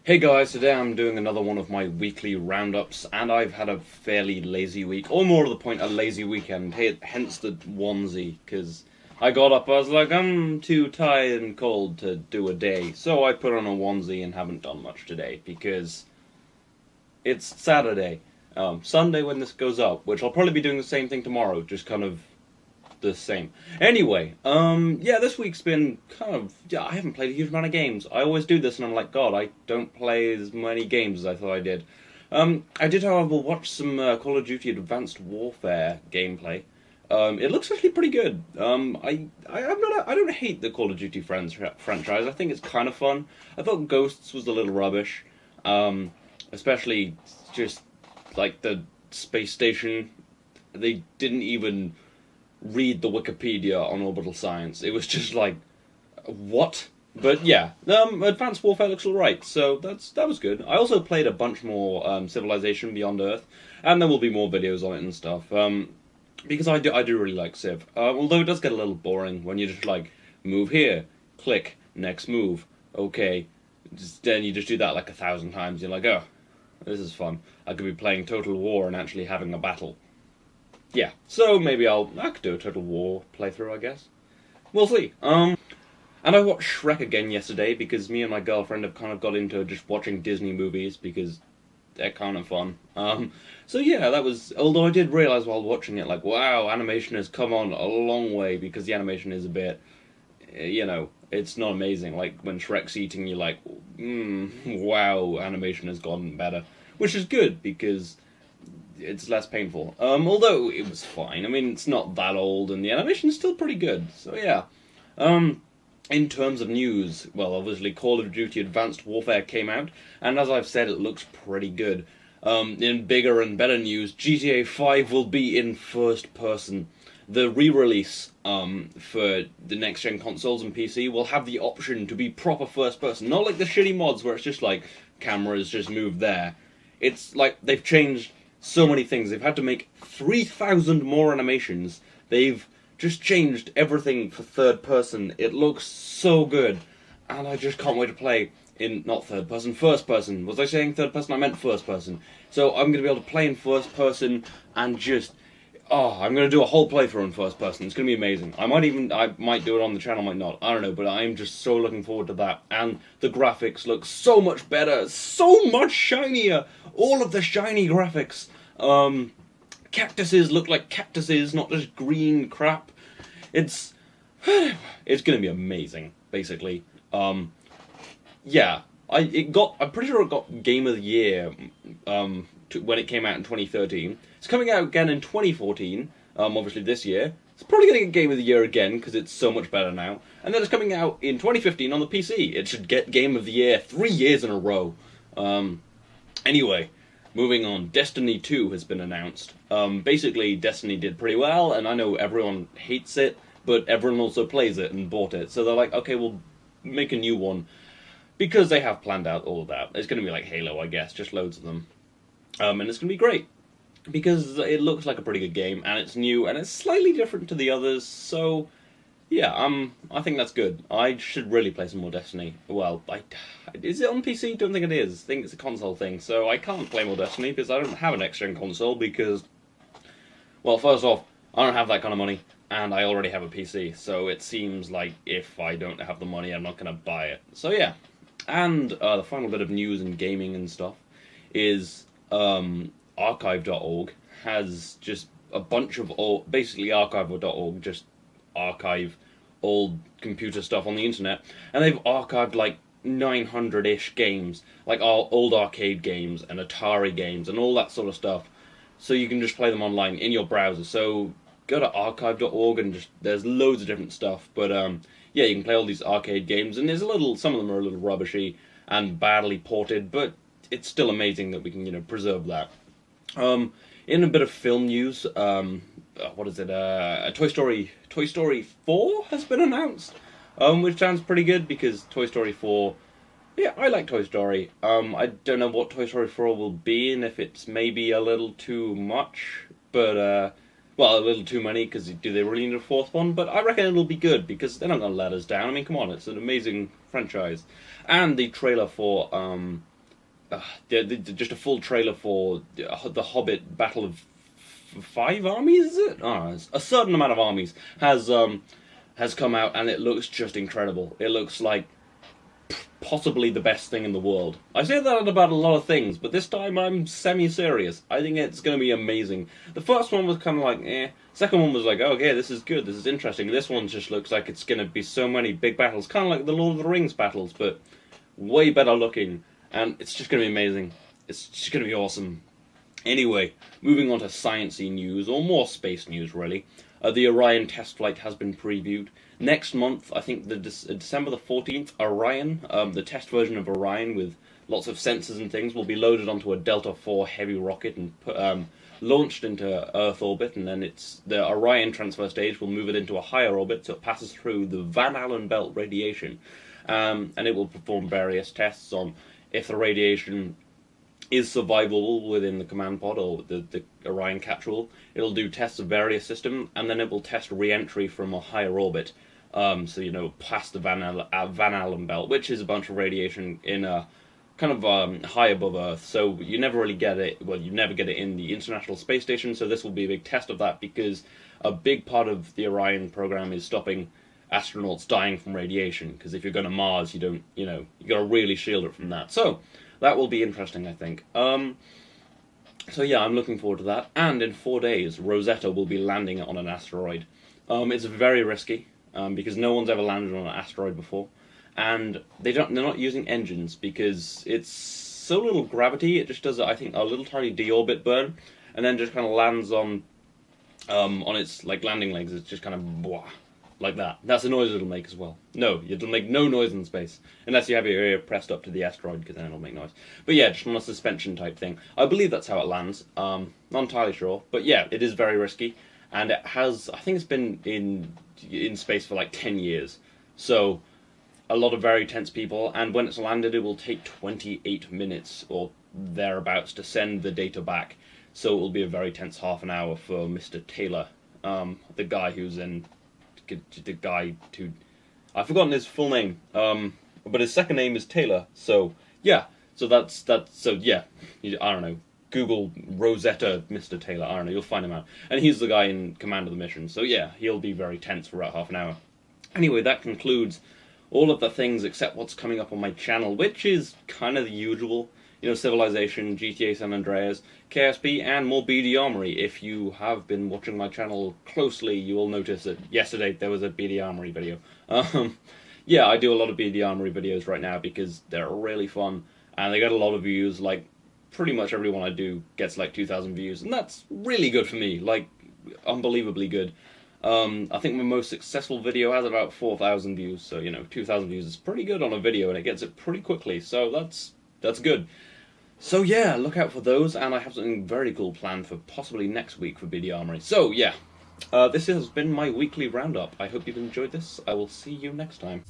Hey guys, today I'm doing another one of my weekly roundups, and I've had a fairly lazy week, or more to the point, a lazy weekend. Hence the onesie, because I got up, I was like, I'm too tired and cold to do a day, so I put on a onesie and haven't done much today, because it's Saturday. Sunday when this goes up, which I'll probably be doing the same thing tomorrow, just kind of the same. Anyway, yeah, this week's been kind of, yeah, I haven't played a huge amount of games. I always do this and I'm like, God, I don't play as many games as I thought I did. I did, however, watch some Call of Duty Advanced Warfare gameplay. It looks actually pretty good. I don't hate the Call of Duty franchise. I think it's kind of fun. I thought Ghosts was a little rubbish, especially just like the space station. They didn't even read the Wikipedia on orbital science. It was just like, what? But yeah, Advanced Warfare looks alright, so that was good. I also played a bunch more Civilization Beyond Earth, and there will be more videos on it and stuff. Because I do really like Civ. Although it does get a little boring when you just like move here, click, next move, okay. Then you just do that like 1,000 times. You're like, oh, this is fun. I could be playing Total War and actually having a battle. Yeah, so maybe I could do a Total War playthrough, I guess. We'll see. And I watched Shrek again yesterday because me and my girlfriend have kind of got into just watching Disney movies because they're kind of fun. So yeah, that was. Although I did realize while watching it, like, wow, animation has come on a long way because the animation is a bit, it's not amazing. Like when Shrek's eating, you're like, wow, animation has gotten better, which is good because it's less painful. Although it was fine. I mean, it's not that old, and the animation's still pretty good. So yeah. In terms of news, well, obviously Call of Duty Advanced Warfare came out, and as I've said, it looks pretty good. In bigger and better news, GTA 5 will be in first person. The re-release for the next-gen consoles and PC will have the option to be proper first person. Not like the shitty mods where it's just like, cameras just move there. It's like, they've changed so many things. They've had to make 3,000 more animations. They've just changed everything for third person. It looks so good. And I just can't wait to play in, not third person, first person. Was I saying third person? I meant first person. So I'm going to be able to play in first person and just, I'm going to do a whole playthrough in first person. It's going to be amazing. I might do it on the channel, might not. I don't know, but I'm just so looking forward to that. And the graphics look so much better, so much shinier. All of the shiny graphics. Cactuses look like cactuses, not just green crap. It's gonna be amazing, basically. Yeah, I'm pretty sure it got Game of the Year when it came out in 2013. It's coming out again in 2014, obviously this year. It's probably gonna get Game of the Year again because it's so much better now. And then it's coming out in 2015 on the PC. It should get Game of the Year 3 years in a row. Anyway. Moving on, Destiny 2 has been announced. Basically, Destiny did pretty well, and I know everyone hates it, but everyone also plays it and bought it. So they're like, okay, we'll make a new one. Because they have planned out all of that. It's going to be like Halo, I guess, just loads of them. And it's going to be great. Because it looks like a pretty good game, and it's new, and it's slightly different to the others, so yeah, I think that's good. I should really play some more Destiny. Well, is it on PC? Don't think it is. I think it's a console thing, so I can't play more Destiny because I don't have an next-gen console because, well, first off, I don't have that kind of money, and I already have a PC, so it seems like if I don't have the money, I'm not going to buy it. So yeah. And the final bit of news and gaming and stuff is archive.org has just a bunch of basically archive.org just archive old computer stuff on the internet, and they've archived like 900-ish games, like old arcade games and Atari games and all that sort of stuff, so you can just play them online in your browser. So go to archive.org and there's loads of different stuff, but yeah, you can play all these arcade games, and some of them are a little rubbishy and badly ported, but it's still amazing that we can preserve that. In a bit of film news, what is it? Toy Story 4 has been announced, which sounds pretty good because Toy Story 4. Yeah, I like Toy Story. I don't know what Toy Story 4 will be, and if it's maybe a little too much, but well, a little too many because do they really need a fourth one? But I reckon it'll be good because they're not gonna let us down. I mean, come on, it's an amazing franchise, and the trailer for just a full trailer for the Hobbit Battle of Five Armies. Is it? Oh, a certain amount of armies has come out, and it looks just incredible. It looks like possibly the best thing in the world. I say that about a lot of things, but this time I'm semi-serious. I think it's going to be amazing. The first one was kind of like, eh. Second one was like, okay, this is good, this is interesting. This one just looks like it's going to be so many big battles, kind of like the Lord of the Rings battles, but way better looking, and it's just going to be amazing. It's just going to be awesome. Anyway, moving on to sciencey news, or more space news, really. The Orion test flight has been previewed. Next month, I think December the 14th, Orion, the test version of Orion with lots of sensors and things, will be loaded onto a Delta IV heavy rocket and launched into Earth orbit, and then the Orion transfer stage will move it into a higher orbit, so it passes through the Van Allen belt radiation, and it will perform various tests on if the radiation is survivable within the command pod or the Orion capsule. It'll do tests of various systems, and then it will test re-entry from a higher orbit. So, past the Van Allen belt, which is a bunch of radiation in a kind of high above Earth. So you never really get it. Well, you never get it in the International Space Station. So this will be a big test of that, because a big part of the Orion program is stopping astronauts dying from radiation. Because if you're going to Mars, you got to really shield it from that. So that will be interesting, I think. So yeah, I'm looking forward to that. And in 4 days, Rosetta will be landing on an asteroid. It's very risky, because no one's ever landed on an asteroid before. And they're not using engines, because it's so little gravity, it just does, I think, a little tiny deorbit burn, and then just kind of lands on its landing legs. It's just kind of blah, like that. That's the noise it'll make as well. No, it'll make no noise in space, unless you have your ear pressed up to the asteroid, because then it'll make noise. But yeah, just on a suspension type thing. I believe that's how it lands. Not entirely sure, but yeah, it is very risky, and it has, I think it's been in space for like 10 years. So a lot of very tense people, and when it's landed, it will take 28 minutes or thereabouts to send the data back. So it will be a very tense half an hour for Mr. Taylor, the guy who's in the guy who, I've forgotten his full name, but his second name is Taylor. So yeah, so that's so yeah, I don't know. Google Rosetta Mr. Taylor, I don't know, you'll find him out. And he's the guy in command of the mission. So yeah, he'll be very tense for about half an hour. Anyway, that concludes all of the things except what's coming up on my channel, which is kind of the usual. Civilization, GTA San Andreas, KSP, and more BD Armory. If you have been watching my channel closely, you will notice that yesterday there was a BD Armory video. Yeah, I do a lot of BD Armory videos right now because they're really fun, and they get a lot of views. Like, pretty much everyone I do gets like 2,000 views, and that's really good for me, like, unbelievably good. I think my most successful video has about 4,000 views, so, 2,000 views is pretty good on a video, and it gets it pretty quickly, so that's good. So yeah, look out for those, and I have something very cool planned for possibly next week for BD Armory. So yeah, this has been my weekly roundup. I hope you've enjoyed this. I will see you next time.